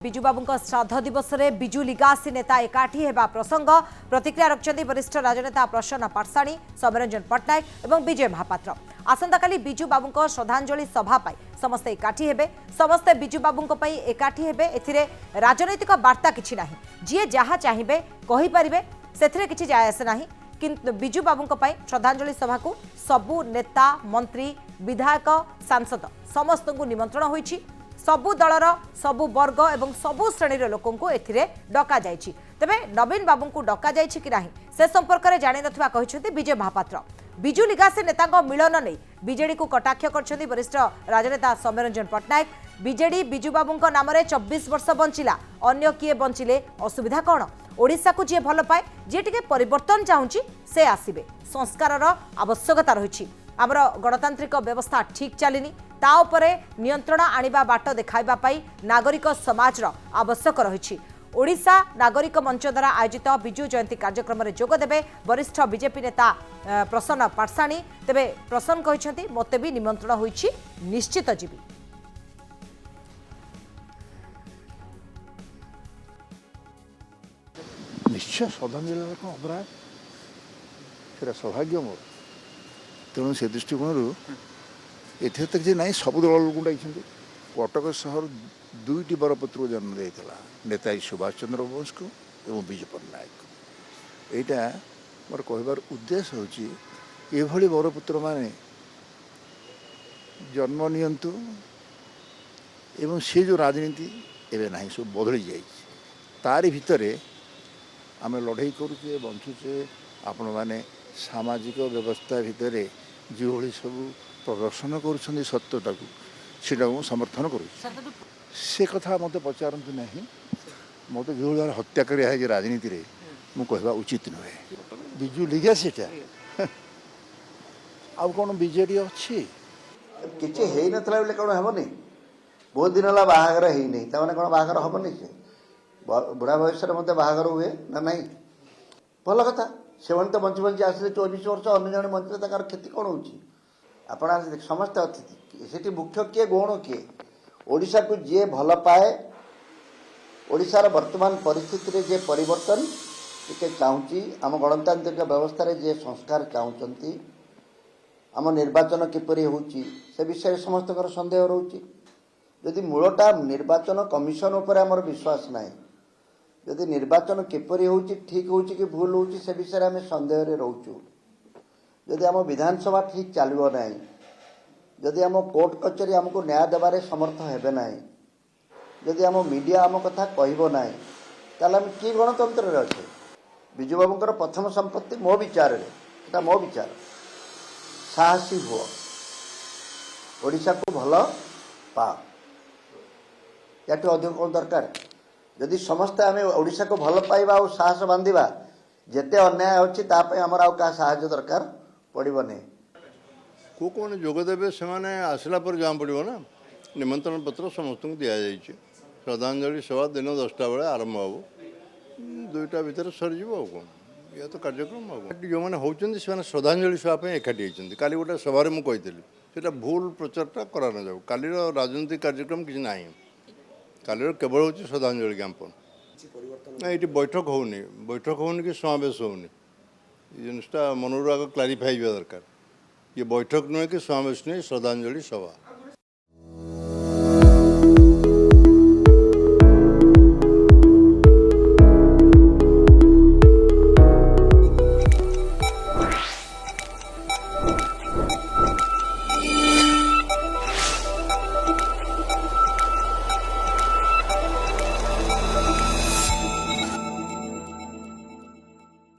विजु बाबू श्राद्ध दिवस में विजु लिगासी नेता एकाठी हेबा प्रसंग प्रतिक्रिया रखिंट वरिष्ठ राजनेता प्रसन्न पाठशाणी सौम्यरंजन पट्टनायक और विजय महापात्र। आसंताकाली विजु बाबू श्रद्धांजलि सभा पाई समस्ते एकाठी हेबे। समस्ते विजु बाबू एकाठी हेबे। एथिरे राजनैतिक वार्ता किछि नाही, जी जहाँ चाहिए कहि परिबे, सेथिरे किछि जाय आसे नाही। किंतु विजु बाबू श्रद्धांजलि सभा को सबु नेता मंत्री विधायक सांसद समस्त को निमंत्रण होईछि। सबु दलर सबु वर्ग एवं सबु श्रेणीर लोकों को एथिरे डका जाइछि। तबे नवीन बाबू को डका जाइछि कि नाही से संपर्क में जानि नथिबा कहिसेंति विजय महापात्र। विजु लिगासी नेता मिलन नहीं बीजेडी को कटाक्ष कर वरिष्ठ राजनेता सौम्यरंजन पट्टनायक। बीजेडी विजु बाबू नाम 24 वर्ष बंचिला, अन्य किए बंचिले असुविधा कौन? ओडिशा को जी भल पाए, जी टिके परिवर्तन चाहूँगी से आसिबे। संस्कार आवश्यकता रही। आमर गणतांत्रिक व्यवस्था ठीक चलनी, ता उपरे नियंत्रण आनिबा बाट देखाइबा पाई नागरिक समाजर आवश्यक रही। ओडिशा नागरिक मंच द्वारा आयोजित विजु जयंती कार्यक्रम में जोगदेवे वरिष्ठ बीजेपी नेता प्रसन्न पाठशाणी। तेबे प्रसन्न कहते मते भी निमंत्रण होईछि, निश्चित जीवी। निश्चय श्रद्धांजलि अपराध से सौभाग्य मोर। तेणु से दृष्टिकोण एथे तक जे नाई सब दल लोक कटक सहर दुईटी बरपुत्र को जन्म देता नेता सुभाष चंद्र बोस को एवं विजु पट्टनायक को। यहाँ मोर कहबार उद्देश्य होभली बरपुत्र माने जन्म नियंतु एवं से जो राजनीति एवं ना सब बदली जाए तारी भितरे आम लड़ाई करुचे बंचुचे। आपण मैंने सामाजिक व्यवस्था भितर जो सब प्रदर्शन कर सत्यता को सीटा समर्थन कर से कथा मत पचारतु ना। मत जो हत्या कर राजनीति रे मु कहवा उचित नुहे। विजु लिगासीटा आउ कौन बीजेडी अच्छी किसी है नतला बेले कौन हेनी। बहुत दिन है बाहागर है नहीं, ताने कौन बाहागर हेनी। से बुढ़ा बयस मत बाहागर हुए ना नहीं, भल कथा। से तो बंची बंची आसे 24 वर्ष अन्य जन बंचले तार क्षति कौन हो? समस्ते अतिथि से मुख्य किए गौण किए ओडिशा को जी भल पाए, ओडिशार वर्तमान परिस्थिति रे जे परिवर्तन टिके चाहूँगी, आम गणतांत्रिक व्यवस्था रे जे संस्कार चाहूँगी, आम निर्वाचन किपरि होउची से विषय समस्त सन्देह रोची। यदि मूलटा निर्वाचन कमिशन उपर आमर विश्वास नाही, यदि निर्वाचन किपरि होउची ठीक होउची कि भूल होउची से विषय आम सन्देह रे रोचु। यदि आम विधानसभा ठीक चलो ना, यदि आम कोर्ट कचेरी आमको न्याय देवारे समर्थ हेबे ना, यदि आम मीडिया आम कथा कहब ना, ताले आम कि गणतंत्र अच्छे? विजु बाबूर प्रथम संपत्ति मो विचार रे मो विचार साहसी हुआ, ओडिशा को भल पा, या अधिक कौन दरकार? यदि समस्ते आम ओडिशा को भल पाइबा और साहस बांधिबा, जेते अन्याय अच्छी आमर आउ क्या साहाय्य दरकार पड़ो नहीं। को कौन जोगदेवे से आसला पर जहाँ पड़ो ना। निमंत्रण पत्र समस्त को दि जाए। श्रद्धांजलि सभा दिन 10टा बेले आरंभ हम, 2टा भितर सरीज कौन या तो कार्यक्रम जो मैंने होती से श्रद्धांजलि सभा एकाठी होती। काली गोटे सभार मुझे से भूल प्रचारटा करा न जाऊ। काली राजनीतिक कार्यक्रम किसी ना, काली केवल हूँ श्रद्धांजलि ज्ञापन। ना ये बैठक होनी कि समावेश होनी, जिनटा मनोर आग क्लारिफाई दरकार। ये बैठक नुहे कि समावेश नुहे, श्रद्धांजलि सभा।